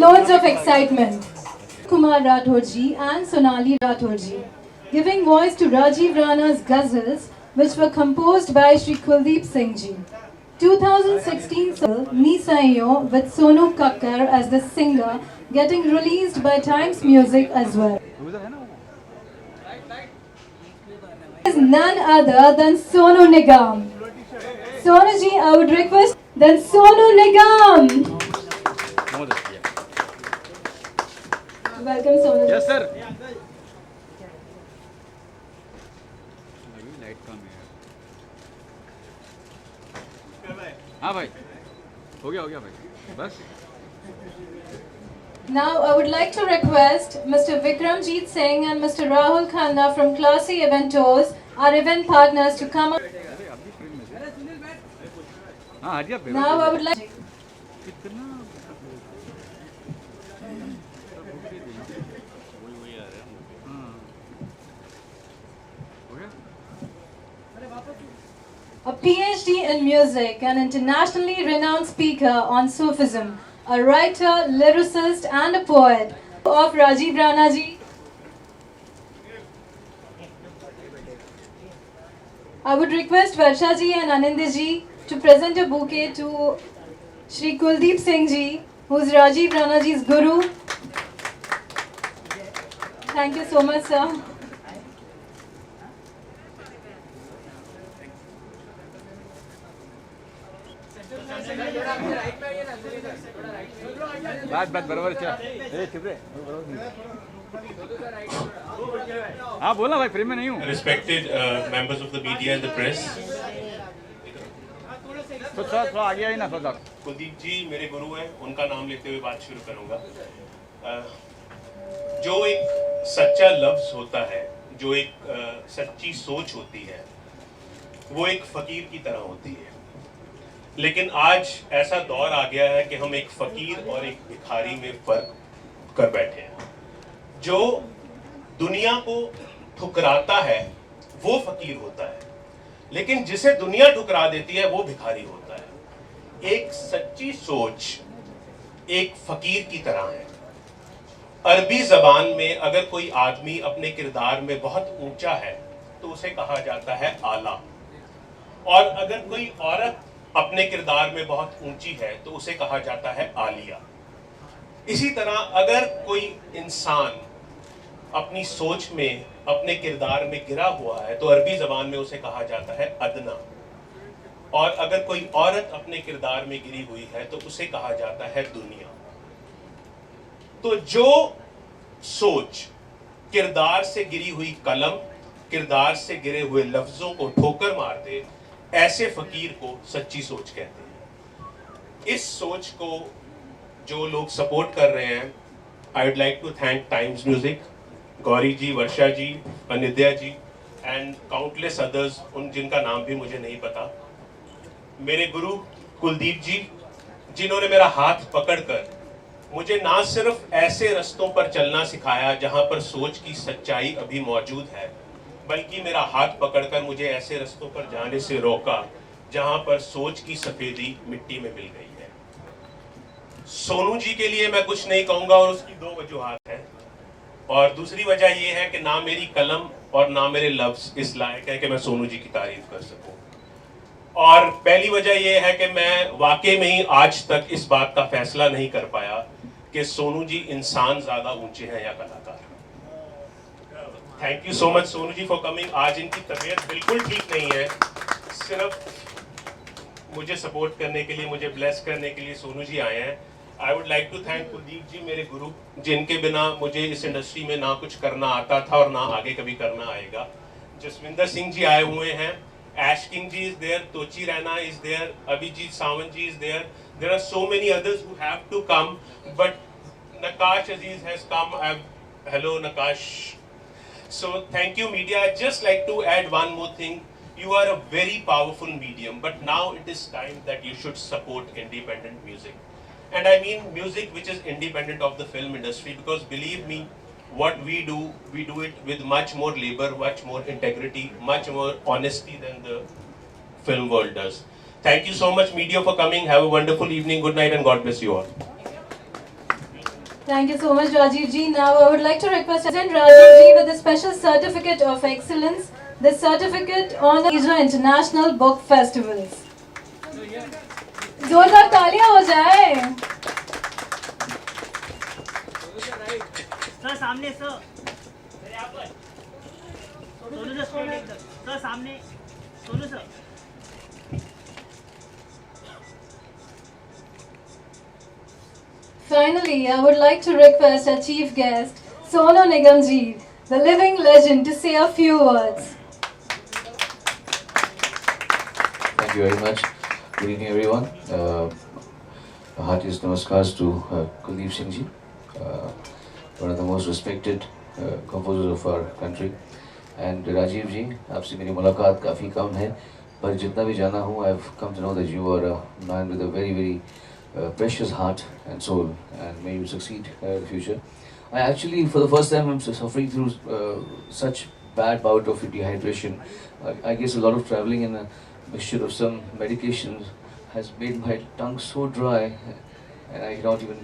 loads of excitement. Kumar Rathod ji and Sonali Rathod ji, giving voice to Rajiv Rana's ghazals, which were composed by Shri Kuldeep Singh ji. 2016 film Ni Saiyo with Sonu Kakkar as the singer, getting released by Times Music as well. Is none other than Sonu Nigam. Sonu ji, I would request then Sonu Nigam. Welcome Sonu. Yes sir. हाँ भाई हो गया भाई बस. Now I would like to request Mr. Vikramjeet Singh and Mr. Rahul Khanna from Classy Eventos, our event partners, to come up. Now I would like. A PhD in music, an internationally renowned speaker on Sufism, a writer, lyricist and a poet of Rajiv Rana ji. I would request Varsha ji and Anindya ji to present a bouquet to Shri Kuldeep Singh ji, who is Rajiv Rana ji's guru. Thank you so much, sir. बात बराबर हाँ बोला भाई frame में नहीं हूँ. Respected members of the media and the press. तो थोड़ा आगे आई ना थोड़ा. कुलदीप जी मेरे गुरु हैं, उनका नाम लेते हुए बात शुरू करूंगा. जो एक सच्चा लफ्ज होता है, जो एक सच्ची सोच होती है, वो एक फकीर की तरह होती है. लेकिन आज ऐसा दौर आ गया है कि हम एक फकीर और एक भिखारी में फर्क कर बैठे हैं. जो दुनिया को ठुकराता है वो फकीर होता है, लेकिन जिसे दुनिया ठुकरा देती है वो भिखारी होता है. एक सच्ची सोच एक फकीर की तरह है. अरबी जबान में अगर कोई आदमी अपने किरदार में बहुत ऊंचा है तो उसे कहा जाता है आला, और अगर कोई औरत अपने किरदार में बहुत ऊंची है तो उसे कहा जाता है आलिया. इसी तरह अगर कोई इंसान अपनी सोच में अपने किरदार में गिरा हुआ है तो अरबी जबान में उसे कहा जाता है अदना, और अगर कोई औरत अपने किरदार में गिरी हुई है तो उसे कहा जाता है दुनिया. तो जो सोच किरदार से गिरी हुई कलम, किरदार से गिरे हुए लफ्जों को ठोकर मार दे, ऐसे फकीर को सच्ची सोच कहते हैं. इस सोच को जो लोग सपोर्ट कर रहे हैं, I would like to thank Times Music, Gauri ji, Varsha ji, Anidya ji and countless others, उन जिनका नाम भी मुझे नहीं पता. मेरे गुरु कुलदीप जी, जिन्होंने मेरा हाथ पकड़कर मुझे ना सिर्फ ऐसे रस्तों पर चलना सिखाया जहां पर सोच की सच्चाई अभी मौजूद है, बल्कि मेरा हाथ पकड़कर मुझे ऐसे रस्तों पर जाने से रोका जहां पर सोच की सफेदी मिट्टी में मिल गई है. सोनू जी के लिए मैं कुछ नहीं कहूंगा, और उसकी दो वजूहात हैं. और दूसरी वजह यह है कि ना मेरी कलम और ना मेरे लफ्ज इस लायक है कि मैं सोनू जी की तारीफ कर सकूं. और पहली वजह यह है कि मैं वाकई में ही आज तक इस बात का फैसला नहीं कर पाया कि सोनू जी इंसान ज्यादा ऊंचे हैं या कलाकार. Thank you so much Sonu ji for coming. आज इनकी तबीयत बिल्कुल ठीक नहीं है, सिर्फ मुझे सपोर्ट करने के लिए, मुझे ब्लेस करने के लिए सोनू जी आए हैं. I would like to thank Kuldeep ji, मेरे गुरु, जिनके बिना मुझे इस इंडस्ट्री में ना कुछ करना आता था और ना आगे कभी करना आएगा. जसविंदर सिंह जी आए हुए हैं, Ash King ji is there, Tochi Rana is there, Abhijit Sawant ji is there. There are so many others who have to come, but Nakash Aziz has come. Hello Nakash. So thank you media. I'd just like to add one more thing. You are a very powerful medium, but now it is time that you should support independent music. And I mean music which is independent of the film industry, because believe me, what we do it with much more labor, much more integrity, much more honesty than the film world does. Thank you so much media for coming. Have a wonderful evening. Good night and God bless you all. Thank you so much, Rajiv ji. Now I would like to request President Rajiv ji with a special certificate of excellence. The certificate on Asia International Book Festivals. जोरदार तालियां हो जाए. Sir सामने sir Sonu sir straight एकदम sir सामने Sonu sir Finally, I would like to request our chief guest, Sonu Nigam ji, the living legend, to say a few words. Thank you very much. Good evening, everyone. Heartiest namaskars to Kuldeep Singh ji, one of the most respected composers of our country. And Rajiv ji, आपसे मेरी मुलाकात काफ़ी कम है, पर जितना भी जाना हूँ, I've come to know that you are a man with a very precious heart and soul, and may you succeed in the future. I actually, for the first time, I'm suffering through such bad bout of dehydration. I guess a lot of traveling and a mixture of some medications has made my tongue so dry, and I cannot even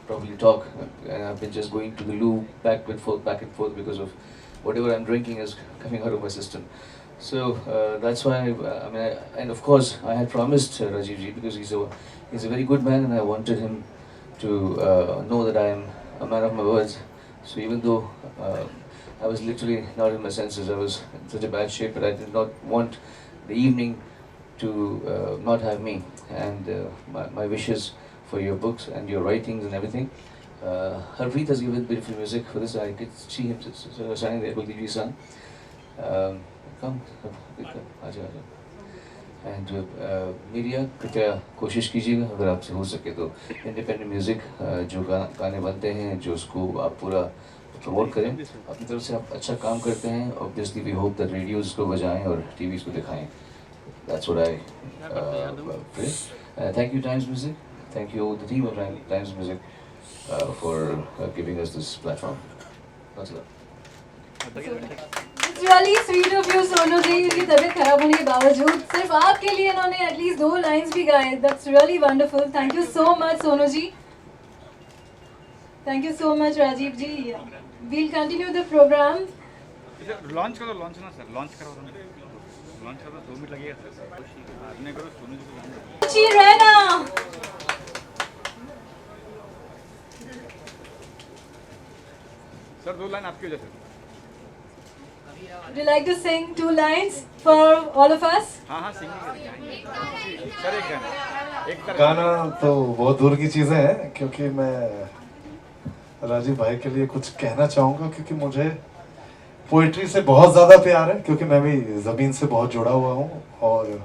properly talk. And I've been just going to the loo back and forth because of whatever I'm drinking is coming out of my system. So that's why, and of course, I had promised Rajiv ji, because he's a very good man, and I wanted him to know that I am a man of my words. So even though I was literally not in my senses, I was in such a bad shape, but I did not want the evening to not have me. And my wishes for your books and your writings and everything. Harpreet has given beautiful music for this. I could see him signing there, Kuldeep ji's son. Come, आजा. And media कृपया कोशिश कीजिएगा, अगर आपसे हो सके तो independent music जो गाने बनते हैं, जो उसको आप पूरा प्रमोट करें. अपनी तरफ से आप अच्छा काम करते हैं. Obviously we hope that radios को बजाएं और टीवीज़ को दिखाएं. That's what I pray. Thank you, Times Music. Thank you, the team of Times Music, for giving us this platform. Thanks a lot. It's really sweet of you, Sonu ji. उनकी तबीयत खराब होने के बावजूद सिर्फ आपके लिए इन्होंने at least 2 lines भी गाए. That's really wonderful. Thank you so much, Sonu ji. Thank you so much, Rajiv ji. We'll continue the program. Launch करो, लॉन्च ना सर, लॉन्च करो, लॉन्च करो, 2 मिनट लगेगा सर. आपने करो, सोनू जी को गाना. अच्छी रहना. सर 2 लाइन आपकी वजह से. Would you like to sing 2 lines for all of us? हाँ सिंगिंग सर. एक गाना तो बहुत दूर की चीज़ें हैं, क्योंकि मैं राजीव भाई के लिए कुछ कहना चाहूँगा, क्योंकि मुझे पोइट्री से बहुत ज़्यादा प्यार है, क्योंकि मैं भी ज़मीन से बहुत जुड़ा हुआ हूँ और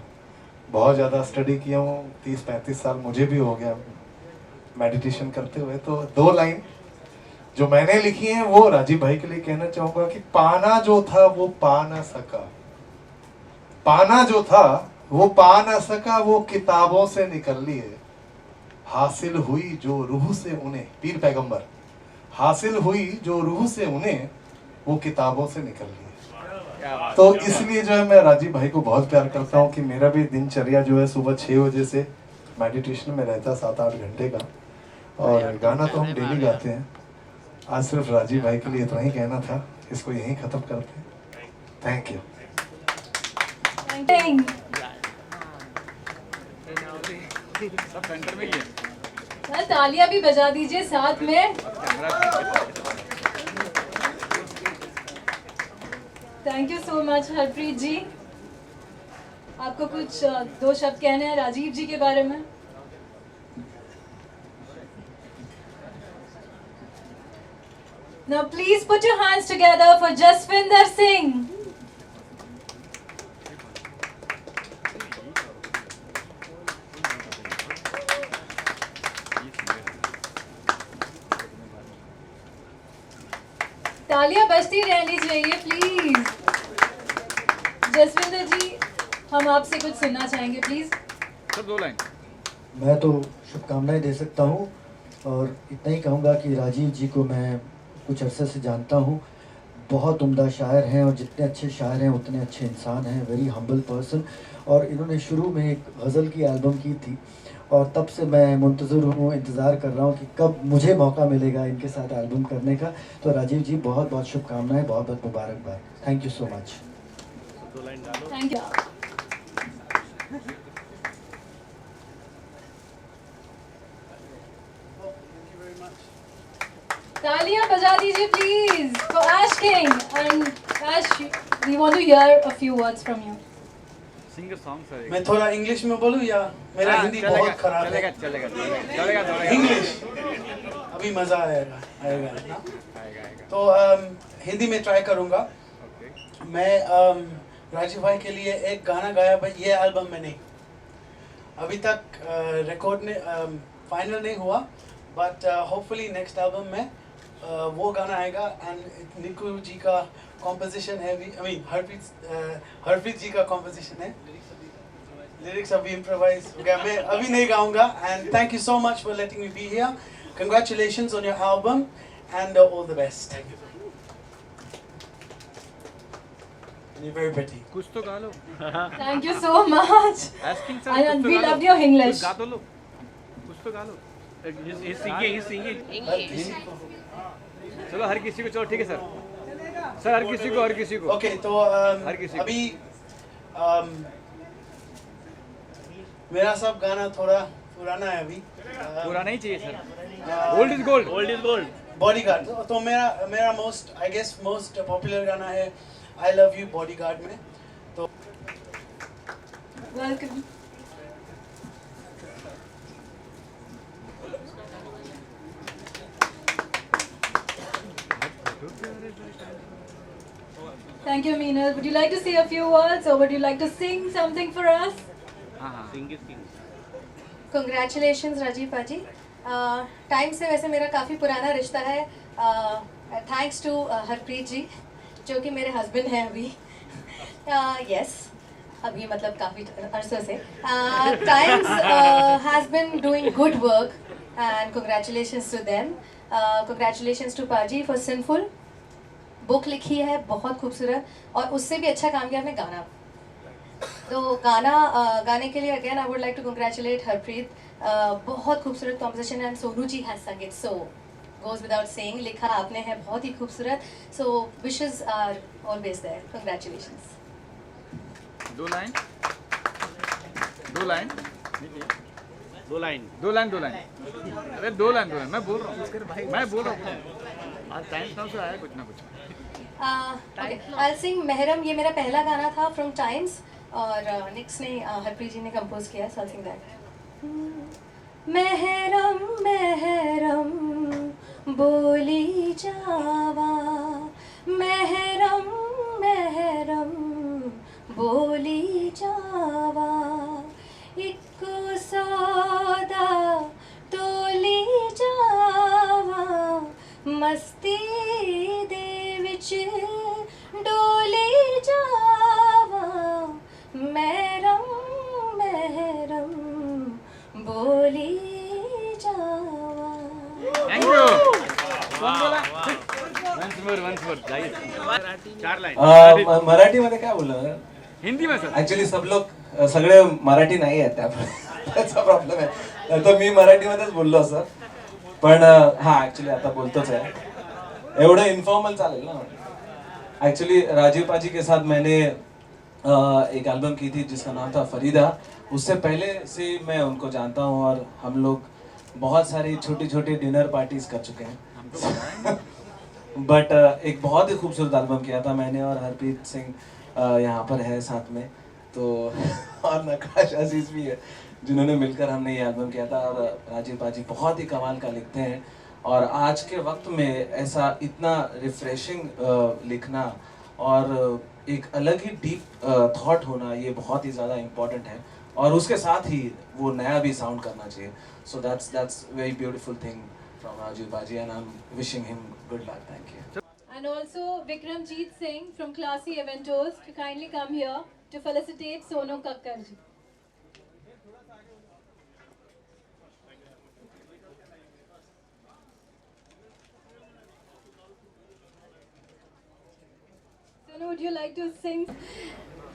बहुत ज़्यादा स्टडी किया हूँ. 30-35 साल मुझे भी हो गया मेडिटेशन करते हुए. तो 2 लाइन जो मैंने लिखी हैं वो राजीव भाई के लिए कहना चाहूँगा कि पाना जो था वो पा ना सका, पाना जो था वो पा ना सका, वो किताबों से निकल लिए. हासिल हुई जो रूह से उन्हें, पीर पैगंबर, हासिल हुई जो रूह से उन्हें, वो किताबों से निकल लिए. तो इसलिए जो है मैं राजीव भाई को बहुत प्यार करता हूँ कि मेरा भी दिनचर्या जो है सुबह 6 बजे से मेडिटेशन में रहता है 7-8 घंटे का. और गाना तो हम डेली गाते हैं. आज सिर्फ राजीव भाई के लिए इतना ही कहना था. इसको यहीं खत्म करते हैं. Thank you. सब सेंटर में ही है. तालियां भी बजा दीजिए साथ में. Thank you so much Harpreet ji. आपको कुछ 2 शब्द कहने हैं राजीव जी के बारे में? Now please put your hands together for Jaswinder Singh. तालियां बजती रहनी चाहिए प्लीज. जसविंदर जी, हम आपसे कुछ सुनना चाहेंगे प्लीज. Sir 2 line. मैं तो शुभकामनाएं दे सकता हूँ और इतना ही कहूँगा कि राजीव जी को मैं कुछ अरसे से जानता हूँ. बहुत उम्दा शायर हैं और जितने अच्छे शायर हैं उतने अच्छे इंसान हैं. Very humble person. और इन्होंने शुरू में एक गज़ल की एल्बम की थी और तब से मैं मुंतज़िर हूँ, इंतज़ार कर रहा हूँ कि कब मुझे मौका मिलेगा इनके साथ एल्बम करने का। तो राजीव जी बहुत बहुत शुभकामनाएं, बहुत बहुत मुबारकबाद। Thank you so much. Thank you. तालियां बजा दीजिए please for Ash King. And Ash, we want to hear a few words from you. Singer song sir मैं थोड़ा इंग्लिश में बोलूँ या मेरा हिंदी बहुत खराब है? चलेगा चलेगा चलेगा चलेगा चलेगा इंग्लिश अभी मज़ा आएगा आएगा ना? आएगा आएगा तो हिंदी में ट्राई करूँगा। ओके मैं राजीव भाई के लिए एक गाना गाया, पर ये एल्बम में नहीं। अभी तक रिकॉर्ड ने फाइनल नहीं हुआ, बट होपफुली नेक्स्ट एल्बम में वो गाना आएगा। एंड निकू जी का कॉम्पोजिशन है, आई मीन हरप्रीत जी का कॉम्पोजिशन है। लिरिक्स अभी इम्प्रोवाइज हो गया, मैं अभी नहीं गाऊंगा। And thank you so much for letting me be here. Congratulations on your album and all the best. Thank you. You're very pretty. कुछ तो गा लो Thank you so much. Asking sir, And कुछ तो we गा लो। love your English. कुछ गा तो लो कुछ तो गा लो he's singing चलो हर किसी को चलो ठीक है सर हर किसी को ओके तो हर किसी को। अभी मेरा सब गाना थोड़ा पुराना है अभी। पुराना ही चाहिए sir old is gold bodyguard तो मेरा most I guess most popular गाना है आई लव यू बॉडीगार्ड में। तो Welcome. Thank you, Meenal. Would you like to say a few words or would you like to sing something for us? हाँ हाँ congratulations Rajiv पाजी। Time से वैसे मेरा काफ़ी पुराना रिश्ता है। थैंक्स टू हरप्रीत जी जो कि मेरे हस्बैंड हैं अभी। यस अभी मतलब काफ़ी अरसे से। Times has been doing good work and congratulations to them. Congratulations to paaji for sinful. Book लिखी है बहुत खूबसूरत, और उससे भी अच्छा काम किया आपने गाना। तो गाने के लिए again I would like to congratulate Harpreet. बहुत खूबसूरत composition and Sonu ji has sung it, so goes without saying, लिखा आपने है बहुत ही खूबसूरत। So wishes are always there. Congratulations. दो लाइन अरे दो लाइन मैं बोल रहा हूँ आज टाइम नाउ से आया कुछ ना कुछ। आई सिंग महरम, ये मेरा पहला गाना था फ्रॉम टाइम्स, और नेक्स्ट ने हरप्रीत जी ने कंपोज किया। सो आई सिंग दैट। महरम महरम बोली जावा, महरम महरम बोली जावा, एक सौदा तोली जावा, मस्ती दे विच डोली जावा, महरम महरम बोली जावा। Thank you. कौन बोला? वंस मोर जाइए। चार लाइन मराठी मध्ये काय बोललं? हिंदी में सर ऍक्च्युली सब लोक सगळे मराठी नाही आहेत, त्याचा प्रॉब्लेम आहे. तर मी मराठीमध्येच बोललो असं, पण हा ऍक्च्युली आता बोलतोच आहे. एवढं इन्फॉर्मल चालेल ना? एक्चुअली राजीव पाजी के साथ मैंने एक एल्बम की थी जिसका नाम था फरीदा। उससे पहले से मैं उनको जानता हूँ और हम लोग बहुत सारी छोटी छोटी डिनर पार्टीज कर चुके हैं। बट एक बहुत ही खूबसूरत एल्बम किया था मैंने, और हरप्रीत सिंह यहाँ पर है साथ में, तो और नकाश अजीज भी है जिन्होंने मिलकर हमने ये एल्बम किया था। और राजीव पाजी बहुत ही कमाल का लिखते हैं, और आज के वक्त में ऐसा इतना रिफ्रेशिंग लिखना और एक अलग ही डीप थॉट होना, ये बहुत ही ज़्यादा इम्पोर्टेंट है, और उसके साथ ही वो नया भी साउंड करना चाहिए. So that's very beautiful thing from Rajeev बाजी, and I am wishing him good luck. Thank you. And also Vikramjeet Singh from Classy Eventos to kindly come here to felicitate Sonu Kakkar ji. Sonu, would you like to sing?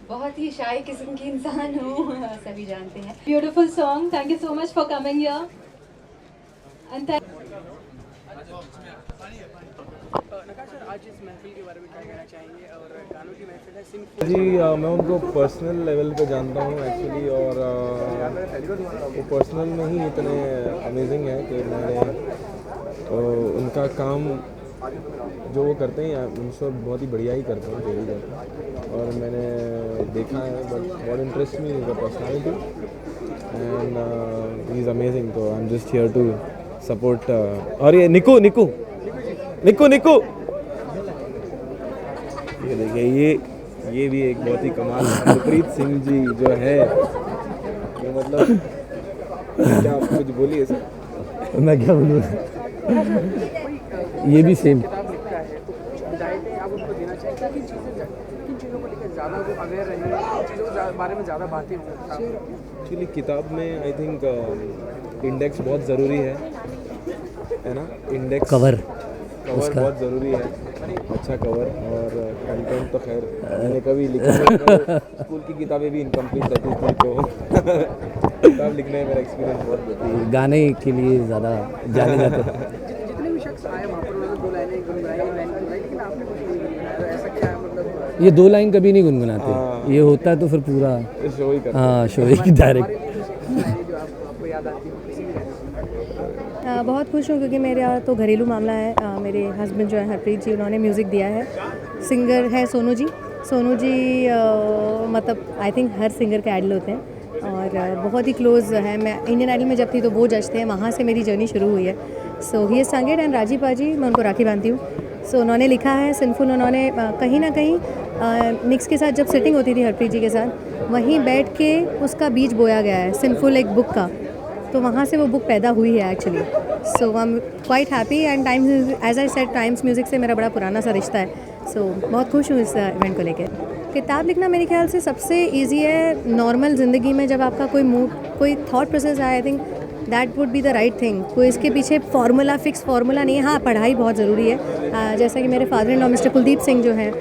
बहुत ही शाय किस्म की इंसान हूँ, सभी जानते हैं। Beautiful song. Thank you so much for coming here. And thank जी मैं उनको पर्सनल लेवल पे जानता हूँ एक्चुअली, और वो पर्सनल में ही इतने अमेजिंग है कि मैंने उनका काम जो वो करते हैं उनसे बहुत ही बढ़िया ही करते हैं डेली करते, और मैंने देखा है। But what interest me is the personality and he is amazing. तो I am just here to support. और ये निकू निकू निकू निकू, ये देखिए, ये भी एक बहुत ही कमाल हरप्रीत सिंह जी जो है, ये मतलब क्या आप कुछ बोलिए सर। मैं क्या बोलूँ, ये भी सेम। एक्चुअली किताब में आई थिंक इंडेक्स बहुत ज़रूरी है ना, इंडेक्स कवर बहुत ज़रूरी है, अच्छा कवर। और कंटेंट तो खैर मैंने कभी लिखा नहीं, स्कूल की किताबें भी इनकम्प्लीट रहती थी, तो किताब लिखने में मेरा एक्सपीरियंस बहुत होता है। गाने के लिए ज़्यादा जाने जाते हैं। जितने भी शख्स आए वहाँ पर उन्होंने 2 लाइनें गुनगुनाई, लेकिन आपने कुछ नहीं गुनगुनाया, ऐसा क्या है मतलब? ये 2 लाइन कभी नहीं गुनगुनाते, ये होता है तो फिर पूरा शो ही करते। हाँ, शो ही डायरेक्ट। जो आपको याद आती है किसी भी बहुत खुश हूँ क्योंकि मेरा तो घरेलू मामला है। मेरे हस्बैंड जो है हरप्रीत जी, उन्होंने म्यूज़िक दिया है। सिंगर है सोनू जी। सोनू जी मतलब आई थिंक हर सिंगर के आइडल होते हैं और बहुत ही क्लोज़ है। मैं इंडियन आइडल में जब थी तो वो जज थे, वहाँ से मेरी जर्नी शुरू हुई है। सो ही इज़ संगेट एंड राजीव पाजी, मैं उनको राखी बांधती हूँ। सो उन्होंने लिखा है सिंफुल। उन्होंने कहीं ना कहीं निक्स के साथ जब सेटिंग होती थी हरप्रीत जी के साथ, वहीं बैठ के उसका बीज बोया गया है सिंफुल एक बुक का, तो वहाँ से वो बुक पैदा हुई है actually. So I am quite happy and Times, as I said, Times music से मेरा बड़ा पुराना सा रिश्ता है। सो बहुत खुश हूँ इस इवेंट को लेकर। किताब लिखना मेरे ख्याल से सबसे इजी है नॉर्मल ज़िंदगी में। जब आपका कोई मूड, कोई थॉट प्रोसेस आए, I think that would be the right thing. कोई इसके पीछे फार्मूला, फिक्स फार्मूला नहीं है। हाँ, पढ़ाई बहुत ज़रूरी है। जैसा कि मेरे father in law mister Kuldeep Singh जो हैं,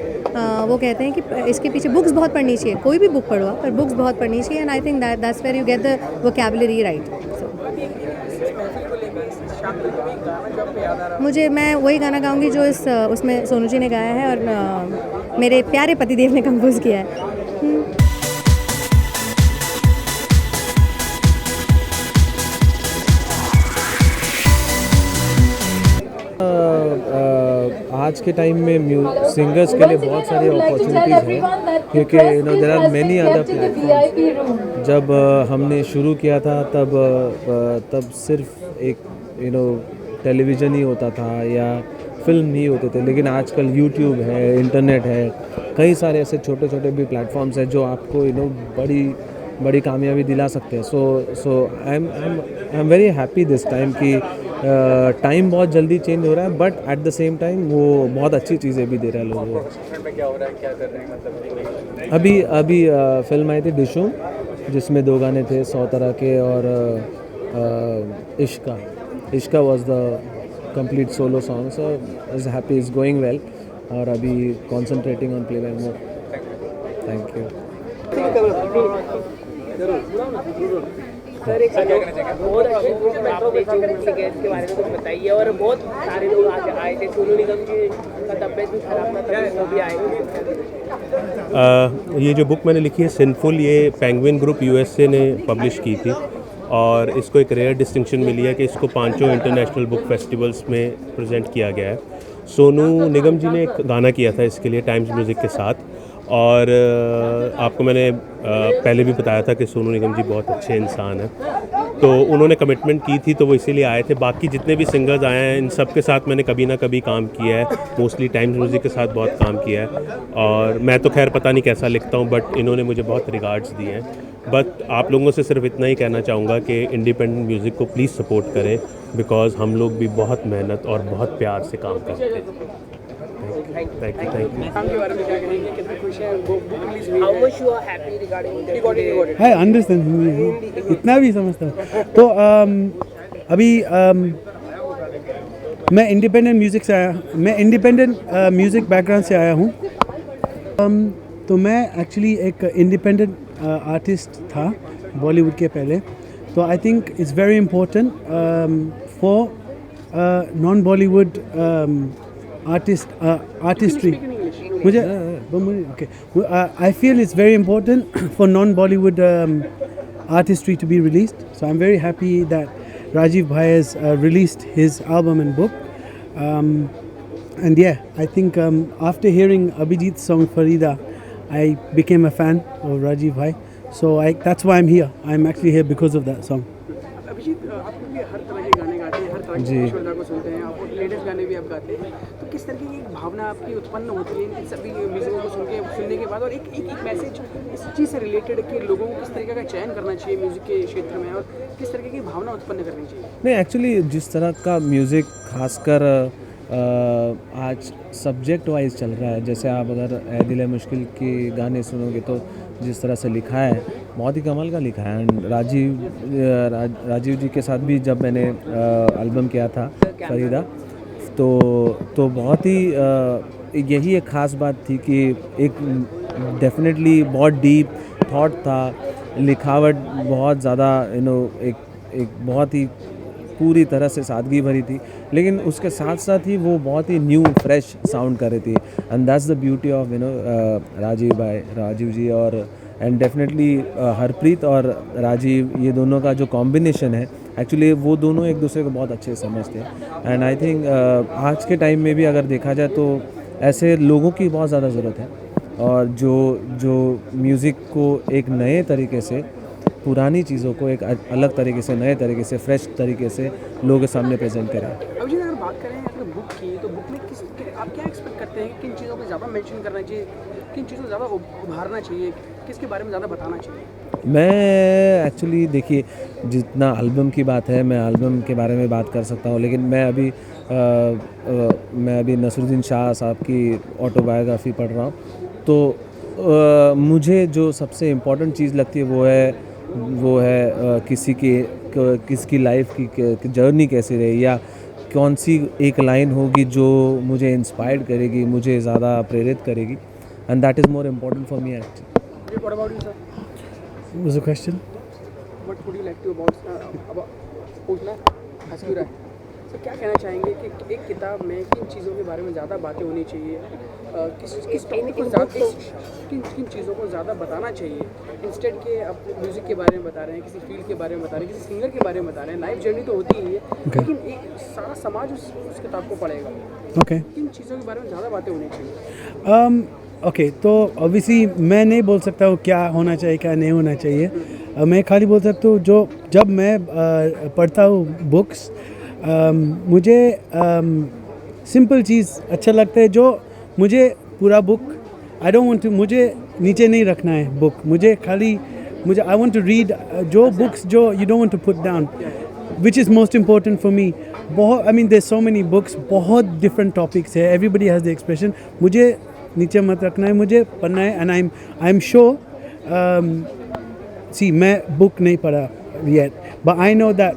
वो कहते हैं कि इसके पीछे बुक्स बहुत पढ़नी चाहिए। कोई भी बुक पढ़ो पर बुक्स बहुत पढ़नी चाहिए, and I think that's where you get the vocabulary right. मैं वही गाना गाऊंगी जो उसमें सोनू जी ने गाया है और मेरे प्यारे पतिदेव ने कंपोज किया है। आज के टाइम में सिंगर्स के लिए बहुत सारी अपॉर्चुनिटीज़ हैं, क्योंकि there are many other platform. जब हमने शुरू किया था तब सिर्फ एक टेलीविज़न ही होता था या फिल्म नहीं होते थे, लेकिन आजकल यूट्यूब है, इंटरनेट है, कई सारे ऐसे छोटे छोटे भी प्लेटफॉर्म्स हैं जो आपको बड़ी कामयाबी दिला सकते हैं। So I am very happy this time कि टाइम बहुत जल्दी चेंज हो रहा है, but at the same time वो बहुत अच्छी चीज़ें भी दे रहा है लोगों को। क्या हो रहा है, क्या कर रहे हैं मतलब? अभी फिल्म आई थी डिशूम, जिसमें 2 गाने थे 100 तरह के, और Ishqa was the complete solo song. So is happy, is going well, और अभी concentrating on playback mode. Thank you. Sir, एक बहुत अच्छी के बारे में कुछ बताइए। और बहुत सारे लोग आज आए थे, सोनू निगम जी का तबियत भी खराब था, वो भी आए। ये जो बुक मैंने लिखी है सिंफुल, ये पेंगुइन ग्रुप यूएसए ने पब्लिश की थी, और इसको एक रेयर डिस्टिंक्शन मिली है कि इसको 5 इंटरनेशनल बुक फेस्टिवल्स में प्रेजेंट किया गया है। सोनू निगम जी ने एक गाना किया था इसके लिए टाइम्स म्यूज़िक के साथ, और आपको मैंने पहले भी बताया था कि सोनू निगम जी बहुत अच्छे इंसान हैं, तो उन्होंने कमिटमेंट की थी तो वो इसीलिए आए थे। बाकी जितने भी सिंगर्स आए हैं इन सब के साथ मैंने कभी ना कभी काम किया है, मोस्टली टाइम्स म्यूज़िक के साथ बहुत काम किया है, और मैं तो खैर पता नहीं कैसा लिखता हूँ, बट इन्होंने मुझे बहुत रिगार्ड्स दिए हैं। बट आप लोगों से सिर्फ इतना ही कहना चाहूँगा कि इंडिपेंडेंट म्यूज़िक को प्लीज़ सपोर्ट करें, बिकॉज हम लोग भी बहुत मेहनत और बहुत प्यार से काम करते हैं। Thank you. है अंडरस्टैंड, इतना भी समझता हूँ। तो अभी मैं इंडिपेंडेंट म्यूज़िक से आया, मैं इंडिपेंडेंट म्यूज़िक बैकग्राउंड से आया हूँ। तो मैं एक्चुअली एक इंडिपेंडेंट आर्टिस्ट था बॉलीवुड के पहले, तो I think it's very important for non Bollywood artistry मुझे okay I feel it's very important for non Bollywood artistry to be released. So I'm very happy that Rajiv Bhai has released his album and book. And yeah, I think after hearing Abhijit's song Farida, I became a fan of Rajiv Bhai. So that's why I'm here. I'm actually here because of that song. Abhijeet, आप भी हर तरह के गाने गाते हैं, हर तरह की ईश्वरदा को सुनते हैं, आप लेटेस्ट गाने भी आप गाते हैं, तो किस तरह की एक भावना आपकी उत्पन्न होती है इन सभी म्यूजिकों को सुनने के बाद, और एक मैसेज इस चीज़ से रिलेटेड कि लोगों को किस तरीके का चयन करना चाहिए म्यूजिक के क्षेत्र में, और किस तरीके की भावना उत्पन्न करनी चाहिए? नहीं, एक्चुअली जिस तरह का म्यूज़िक खासकर आज सब्जेक्ट वाइज चल रहा है, जैसे आप अगर ए दिल है मुश्किल के गाने सुनोगे तो जिस तरह से लिखा है बहुत ही कमाल का लिखा है। एंड राजीव जी के साथ भी जब मैंने एल्बम किया था फरीदा, तो बहुत ही यही एक ख़ास बात थी कि एक डेफिनेटली बहुत डीप थॉट था, लिखावट बहुत ज़्यादा एक बहुत ही पूरी तरह से सादगी भरी थी, लेकिन उसके साथ साथ ही वो बहुत ही न्यू फ्रेश साउंड कर रही थी। And that's the beauty of Rajeev ji और एंड डेफिनेटली हरप्रीत और राजीव, ये दोनों का जो कॉम्बिनेशन है, एक्चुअली वो दोनों एक दूसरे को बहुत अच्छे समझते हैं। एंड आई थिंक आज के टाइम में भी अगर देखा जाए तो ऐसे लोगों की बहुत ज़्यादा ज़रूरत है, और जो म्यूज़िक को एक नए तरीके से, पुरानी चीज़ों को एक अलग तरीके से, नए तरीके से, फ्रेश तरीके से लोगों के सामने प्रेजेंट करें। अब जी अगर बात करें अगर बुक की, तो बुक में आप क्या एक्सपेक्ट करते हैं, किन चीज़ों को ज़्यादा मेंशन करना चाहिए, किन चीज़ों को ज़्यादा उभारना चाहिए, किसके बारे में ज़्यादा बताना चाहिए? मैं एक्चुअली देखिए, जितना एल्बम की बात है मैं एल्बम के बारे में बात कर सकता हूँ, लेकिन मैं अभी नसरुद्दीन शाह साहब की ऑटोबायोग्राफी पढ़ रहा हूँ, तो मुझे जो सबसे इम्पोर्टेंट चीज़ लगती है वो है किसकी लाइफ की जर्नी कैसी रही, या कौन सी एक लाइन होगी जो मुझे इंस्पायर्ड करेगी, मुझे ज़्यादा प्रेरित करेगी, and that is more important for me actually. What about you, sir? What was the question? What would you like to about पूछना ask you right? सर क्या कहना चाहेंगे कि एक किताब में किन चीज़ों के बारे में ज़्यादा बातें होनी चाहिए, किस टॉपिक को ज़्यादा, किन चीज़ों को ज़्यादा बताना चाहिए, इंस्टेड के आप म्यूज़िक के बारे में बता रहे हैं, किसी फील्ड के बारे में बता रहे हैं, किसी सिंगर के बारे में बता रहे हैं, लाइफ जर्नी तो होती ही है, लेकिन एक सारा समाज उस किताब को पढ़ेगा। किन चीज़ों के बारे में ज़्यादा बातें होनी चाहिए? ओके, तो ऑब्वियसली मैं नहीं बोल सकता हूँ क्या होना चाहिए क्या नहीं होना चाहिए, मैं खाली बोल सकता हूँ जब मैं पढ़ता हूँ बुक्स, मुझे सिंपल चीज़ अच्छा लगता है, जो मुझे पूरा book I don't want to, मुझे नीचे नहीं रखना है बुक, मुझे आई वांट टू रीड जो बुक्स जो you don't want to put down, which is most important for me. बहुत I mean there so many books, बहुत डिफरेंट टॉपिक्स है, एवरीबडी हैज़ द एक्सप्रेशन, मुझे नीचे मत रखना है, मुझे पढ़ना है। एंड आई एम श्योर, मैं बुक नहीं पढ़ा yet, but I know that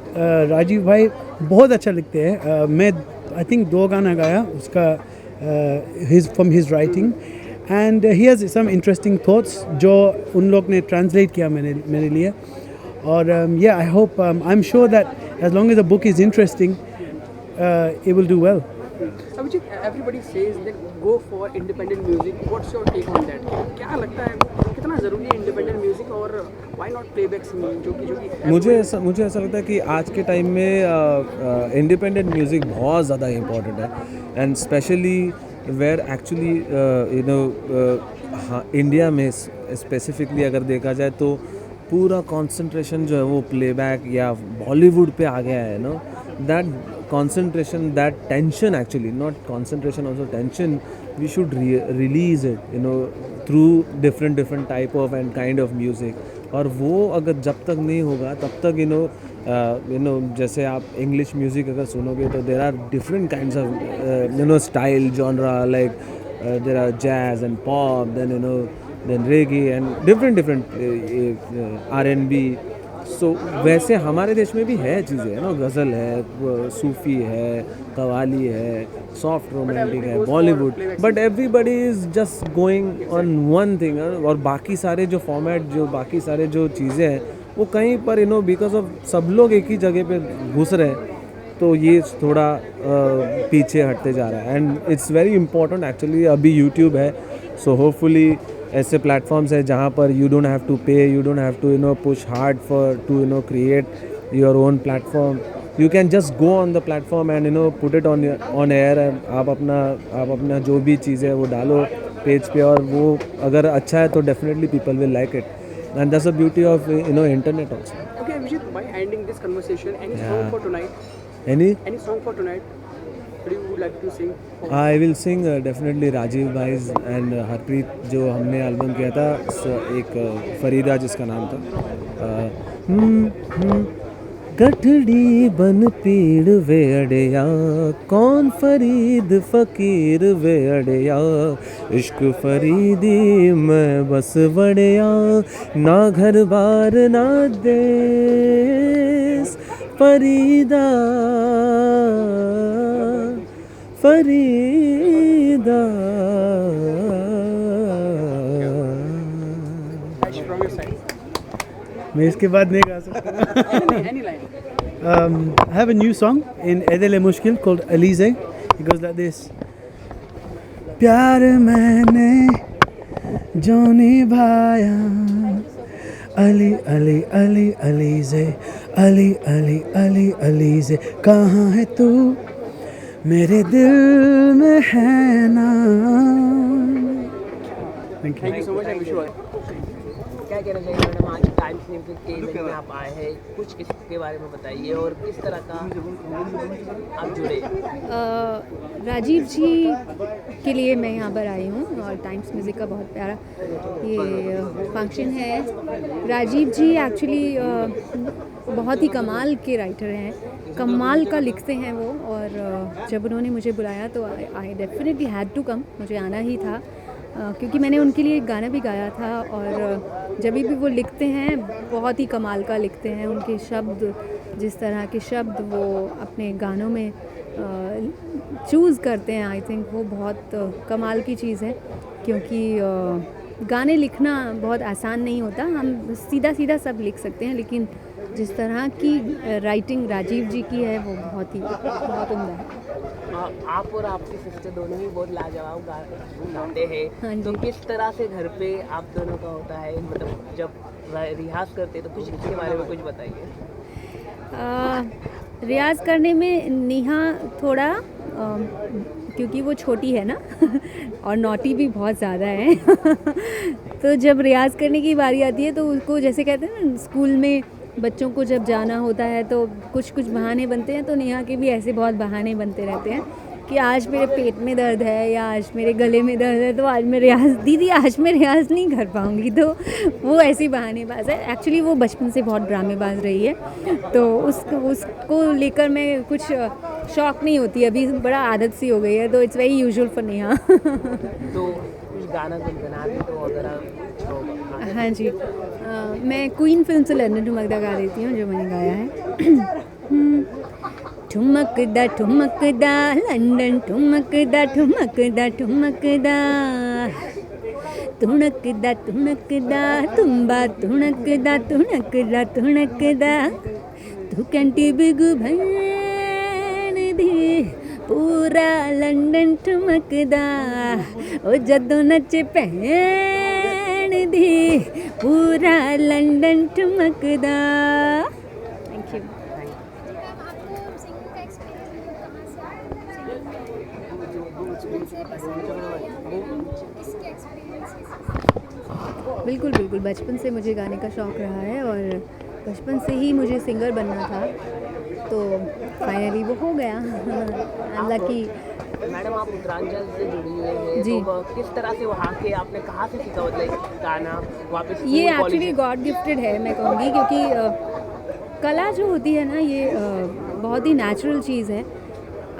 Rajiv भाई बहुत अच्छा लिखते हैं। मैं आई थिंक 2 गाना गाया उसका from his writing, and he has some interesting thoughts जो उन लोग ने ट्रांसलेट किया मेरे लिए, और या I hope, I am sure that as long as the book is interesting it will do well. Abhijit, everybody says that go for independent music. What's your take on that? क्या लगता है कितना ज़रूरी है independent music, और why not playback singing जो कि मुझे ऐसा लगता है कि आज के टाइम में इंडिपेंडेंट म्यूज़िक बहुत ज़्यादा इम्पोर्टेंट है, एंड स्पेशली वेयर एक्चुअली हाँ, इंडिया में स्पेसिफिकली अगर देखा जाए तो पूरा कंसंट्रेशन जो है वो प्लेबैक या बॉलीवुड पे आ गया है, know that concentration, that tension, actually not concentration, also tension, we should release it through different type of and kind of music, और वो अगर जब तक नहीं होगा तब तक जैसे आप इंग्लिश म्यूज़िक अगर सुनोगे तो there are different kinds of style genre, like there are jazz and pop, then then reggae and different R&B, सो वैसे हमारे देश में भी है चीज़ें, है ना, गज़ल है, सूफ़ी है, कवाली है, सॉफ्ट रोमांटिक है, Bollywood, but everybody is just going on one thing. और बाकी सारे जो फॉर्मेट, जो बाकी सारे जो चीज़ें हैं वो कहीं पर बिकॉज ऑफ सब लोग एक ही जगह पे घुस रहे हैं, तो ये थोड़ा पीछे हटते जा रहा है। And it's very important actually. अभी यूट्यूब है, सो होपफुली ऐसे प्लेटफॉर्म्स है जहाँ पर you don't have to pay, you don't have to push hard for to create your own platform. You can just go on the platform and put it on air. आप अपना जो भी चीज़ है वो डालो पेज पे, और वो अगर अच्छा है तो definitely people will like it, and that's the beauty of internet also. Okay, Abhijit, by ending this conversation, any song for tonight? Any song for tonight? What you would like to sing? I will sing definitely Rajeev भाईज and Harpreet, जो हमने album किया था, एक फरीदा जिसका नाम था। गठड़ी बन पीड़ वे अड़िया, कौन फरीद फ़कीर वे अड़िया, इश्क फरीदी मैं बस बड़िया, ना घर बार ना देश, फरीदा फरीदा। मैं इसके बाद नहीं गा सकता। Any line. I have a new song in Edel Mushkil called Alize. It goes like this. प्यार मैंने जो निभाया, अली अली अली अलीज़े, अली अली अली अलीज़े, कहाँ है तू मेरे दिल में है ना। Thank you. Thank you so much. I wish you all. क्या कहना चाहिए मैडम, आज टाइम्स न्यूज़ के इवेंट में आप आए हैं, कुछ इसके बारे में बताइए और किस तरह का आप जुड़े? राजीव जी के लिए मैं यहाँ पर आई हूँ, और टाइम्स म्यूज़िक का बहुत प्यारा ये फंक्शन है। राजीव जी एक्चुअली बहुत ही कमाल के राइटर हैं, कमाल का लिखते हैं वो, और जब उन्होंने मुझे बुलाया तो I definitely had to come, मुझे आना ही था, क्योंकि मैंने उनके लिए एक गाना भी गाया था। और जब भी वो लिखते हैं बहुत ही कमाल का लिखते हैं, उनके शब्द, जिस तरह के शब्द वो अपने गानों में चूज़ करते हैं, आई थिंक वो बहुत कमाल की चीज़ है, क्योंकि गाने लिखना बहुत आसान नहीं होता। हम सीधा सीधा सब लिख सकते हैं, लेकिन जिस तरह की राइटिंग राजीव जी की है वो बहुत उम्दा है। आप और आपकी सिस्टर दोनों ही बहुत लाजवाब गाते हैं, तो किस तरह से घर पे आप दोनों का होता है, मतलब जब रियाज करते हैं तो कुछ इसके बारे में कुछ बताइए। रियाज़ करने में नेहा थोड़ा क्योंकि वो छोटी है ना और नॉटी भी बहुत ज़्यादा है तो जब रियाज़ करने की बारी आती है तो उसको, जैसे कहते हैं ना, स्कूल में बच्चों को जब जाना होता है तो कुछ बहाने बनते हैं, तो नेहा के भी ऐसे बहुत बहाने बनते रहते हैं कि आज मेरे पेट में दर्द है या आज मेरे गले में दर्द है, तो आज मैं दीदी आज मैं रियाज़ नहीं कर पाऊँगी। तो वो ऐसी बहानेबाज है। एक्चुअली वो बचपन से बहुत ड्रामेबाज रही है, तो उसको लेकर मैं कुछ शौक नहीं होती, अभी बड़ा आदत सी हो गई है, तो it's very usual for Neha. तो कुछ गाना गुनगुना दे तो अगर आप। हाँ जी, मैं क्वीन फिल्म से लंदन ठुमकदा गा देती हूँ, जो मैंने गाया है। ठुमकदा ठुमकदा लंदन ठुमकदा ठुमकदा ठुमकदा, तुणकदा तुणकदा तुम्बा तुणकदा तुणकदा तुणकदा, तू कंटी बिगु भैन दी पूरा लंदन ठुमकदा, ओ जदों नचे भैन दी पूरा लंदन ठुमकदा। Thank you. बिल्कुल बिल्कुल, बचपन से मुझे गाने का शौक़ रहा है और बचपन से ही मुझे सिंगर बनना था, तो फाइनली वो हो गया। लकी। मैडम आप उत्तरांचल से जुड़ी हुई हैं जी, तो किस तरह से वहाँ के आपने कहाँ से सीखा, मतलब गाना वापस? ये एक्चुअली गॉड गिफ्टेड है मैं कहूँगी, क्योंकि कला जो होती है ना ये बहुत ही नेचुरल चीज़ है।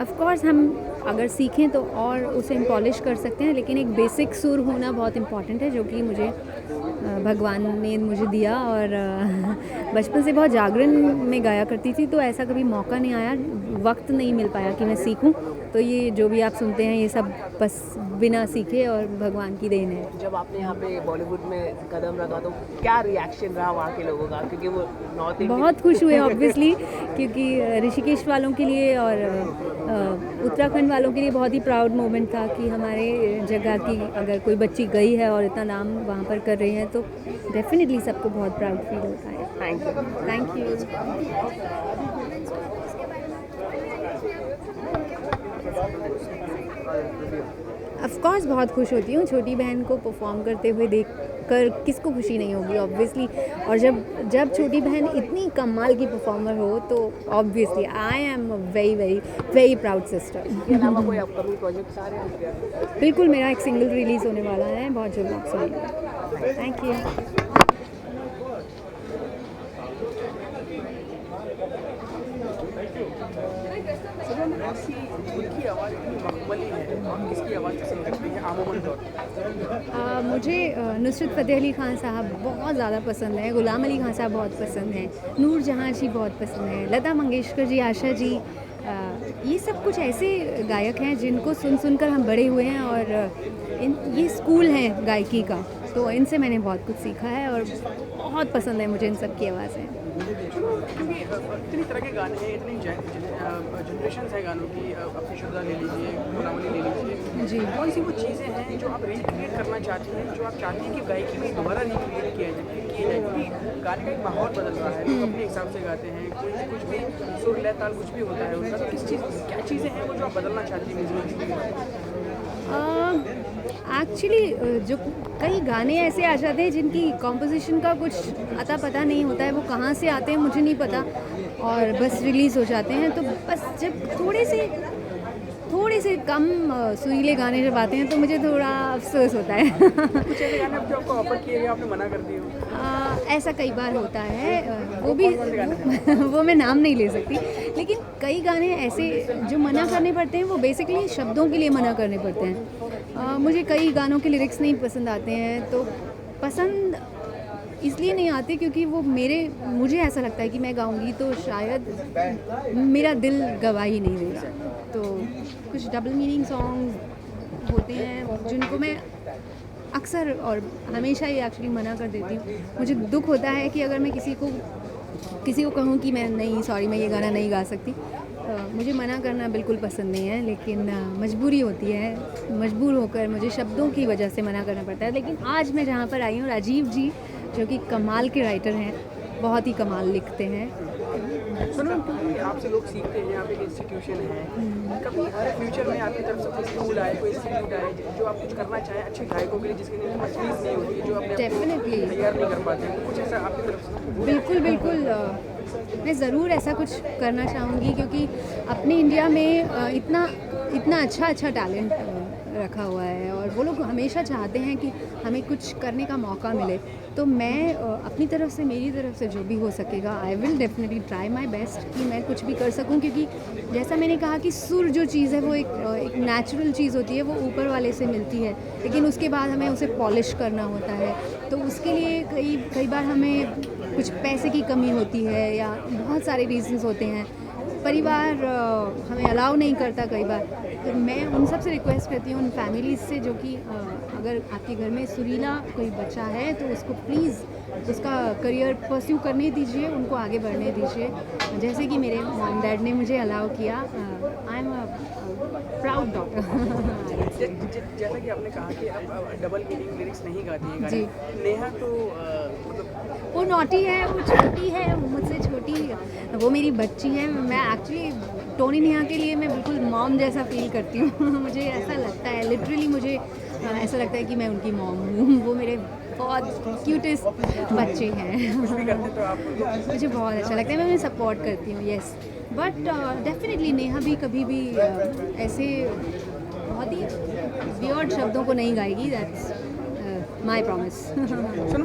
ऑफ कोर्स हम अगर सीखें तो और उसे हम पॉलिश कर सकते हैं, लेकिन एक बेसिक सुर होना बहुत इम्पॉर्टेंट है, जो कि मुझे भगवान ने मुझे दिया। और बचपन से बहुत जागरण में गाया करती थी, तो ऐसा कभी मौका नहीं आया, वक्त नहीं मिल पाया कि मैं सीखूं। तो ये जो भी आप सुनते हैं ये सब बस बिना सीखे और भगवान की देन है। जब आपने यहाँ पे बॉलीवुड में कदम रखा तो क्या रिएक्शन रहा वहाँ के लोगों का, क्योंकि वो नॉर्थ इंडियन बहुत खुश हुए ऑब्वियसली, क्योंकि ऋषिकेश वालों के लिए और उत्तराखंड वालों के लिए बहुत ही प्राउड मोमेंट था कि हमारे जगह की अगर कोई बच्ची गई है और इतना नाम वहाँ पर कर रही है, तो डेफिनेटली सबको बहुत प्राउड फील होता है। Thank you. ऑफ कोर्स बहुत खुश होती हूँ, छोटी बहन को परफॉर्म करते हुए देखकर किसको खुशी नहीं होगी ऑब्वियसली। और जब छोटी बहन इतनी कमाल की परफॉर्मर हो तो obviously I am very very very proud sister. इसके अलावा कोई अपकमिंग प्रोजेक्ट्स आ रहे हैं? बिल्कुल, मेरा एक सिंगल रिलीज़ होने वाला है, बहुत जल्द आप सुनिएगा। Thank you. उनकी आवाज़ इतनी मखमली है, आप किसकी आवाज़ पसंद करते हैं आमूमन तौर पर? मुझे नुसरत फ़तेह अली ख़ान साहब बहुत ज़्यादा पसंद है, गुलाम अली खान साहब बहुत पसंद हैं, नूर जहाँ जी बहुत पसंद है, लता मंगेशकर जी, आशा जी, ये सब कुछ ऐसे गायक हैं जिनको सुन कर हम बड़े हुए हैं। और ये स्कूल हैं गायकी का, तो इनसे मैंने बहुत कुछ सीखा है और बहुत पसंद है मुझे इन सब की आवाज़ें। क्योंकि इतनी तरह के गाने हैं, इतनी जनरेशन है गानों की, अपनी शुदा ले लीजिए, गुलामली ले लीजिए जी। कौन सी वो चीज़ें हैं जो आप रिक्रिएट करना चाहती हैं, जो आप चाहती हैं कि गायकी में दोबारा रिक्रिएट किया जाए? क्योंकि गाने का एक माहौल बदल रहा है, लोग अपने हिसाब से गाते हैं, कुछ भी सुर लय ताल कुछ भी होता है उनका, तो क्या चीज़ें हैं वो जो आप बदलना चाहती हैं म्यूजिक? एक्चुअली जो कई गाने ऐसे आ जाते हैं जिनकी कॉम्पोजिशन का कुछ अता पता नहीं होता है, वो कहाँ से आते हैं मुझे नहीं पता, और बस रिलीज़ हो जाते हैं। तो बस जब थोड़े से कम सुरीले गाने जब आते हैं तो मुझे थोड़ा अफसोस होता है। कुछ ऐसे गाने जो आपको ऑफर किए गए आपने मना कर दिए हो? ऐसा कई बार होता है, वो मैं नाम नहीं ले सकती, लेकिन कई गाने ऐसे जो मना करने पड़ते हैं वो बेसिकली शब्दों के लिए मना करने पड़ते हैं। मुझे कई गानों के लिरिक्स नहीं पसंद आते हैं, तो पसंद इसलिए नहीं आते क्योंकि वो मुझे ऐसा लगता है कि मैं गाऊंगी तो शायद मेरा दिल गवाही नहीं देगा। तो कुछ डबल मीनिंग सॉन्ग होते हैं जिनको मैं अक्सर और हमेशा ही एक्चुअली मना कर देती हूँ। मुझे दुख होता है कि अगर मैं किसी को कहूँ कि मैं नहीं, सॉरी, मैं ये गाना नहीं गा सकती। मुझे मना करना बिल्कुल पसंद नहीं है, लेकिन मजबूरी होती है, मजबूर होकर मुझे शब्दों की वजह से मना करना पड़ता है। लेकिन आज मैं जहाँ पर आई हूँ, राजीव जी जो कि कमाल के राइटर हैं, बहुत ही कमाल लिखते हैं। सुनो, क्योंकि आपसे लोग सीखते हैं, यहाँ पे इंस्टीट्यूशन है, कभी फ्यूचर में आपकी तरफ से कोई स्कूल आए, कोई इंस्टीट्यूट आए जो आप कुछ करना चाहें अच्छे गायकों के लिए, जिसके लिए फीस नहीं होती, जो अपने डेफिनेटली तैयार नहीं कर पाते, कुछ ऐसा आपकी तरफ से? बिल्कुल मैं ज़रूर ऐसा कुछ करना चाहूँगी, क्योंकि अपने इंडिया में इतना अच्छा टैलेंट रखा हुआ है और वो लोग हमेशा चाहते हैं कि हमें कुछ करने का मौका मिले। तो मैं अपनी तरफ से, मेरी तरफ से जो भी हो सकेगा, I will definitely try my best कि मैं कुछ भी कर सकूं, क्योंकि जैसा मैंने कहा कि सुर जो चीज़ है वो एक नेचुरल चीज़ होती है, वो ऊपर वाले से मिलती है, लेकिन उसके बाद हमें उसे पॉलिश करना होता है। तो उसके लिए कई बार हमें कुछ पैसे की कमी होती है या बहुत सारे रीजंस होते हैं, परिवार हमें अलाउ नहीं करता कई बार। तो मैं उन सब से रिक्वेस्ट करती हूँ, उन फैमिलीज़ से जो कि अगर आपके घर में सुरीला कोई बच्चा है तो उसको प्लीज़ उसका करियर परस्यू करने दीजिए, उनको आगे बढ़ने दीजिए, जैसे कि मेरे मॉम डैड ने मुझे अलाउ किया। I am proud daughter. जैसा कि आपने कहा कि आप डबल मीनिंग लिरिक्स नहीं गाती हैं जी। नेहा तो वो नॉटी है, वो छोटी है, मुझसे छोटी, वो मेरी बच्ची है। मैं एक्चुअली टोनी नेहा के लिए मैं बिल्कुल मॉम जैसा फील करती हूँ। मुझे ऐसा लगता है, लिटरली मुझे ऐसा लगता है कि मैं उनकी मॉम हूँ। वो मेरे बहुत क्यूटेस्ट बच्चे हैं। मुझे बहुत अच्छा लगता है, मैं उन्हें सपोर्ट करती हूँ, येस। बट डेफिनेटली नेहा भी कभी भी ऐसे बहुत ही वियर्ड शब्दों को नहीं गाएगी, दैट्स माय प्रॉमिस। सुनो,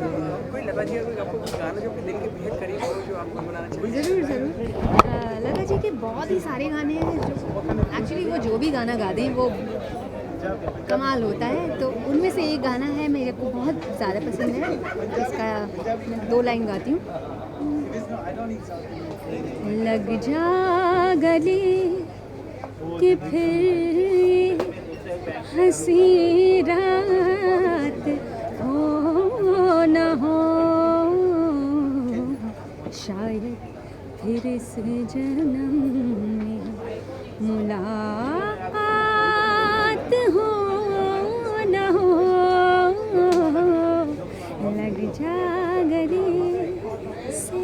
कोई लता जी का आपको कुछ गाना जो आपके दिल के बेहद करीब हो, जो आप गुनगुनाना चाहिए? ज़रूर। लता जी के बहुत ही सारे गाने हैं जो एक्चुअली वो जो भी गाना गा दें वो कमाल होता है। तो उनमें से एक गाना है मेरे को बहुत ज़्यादा पसंद है, जिसका 2 लाइन गाती हूँ। लग जा गले कि फिर हंसी रात हो न हो, शायद फिर इस जन्म में मुलाकात हो न हो, लग जा गले से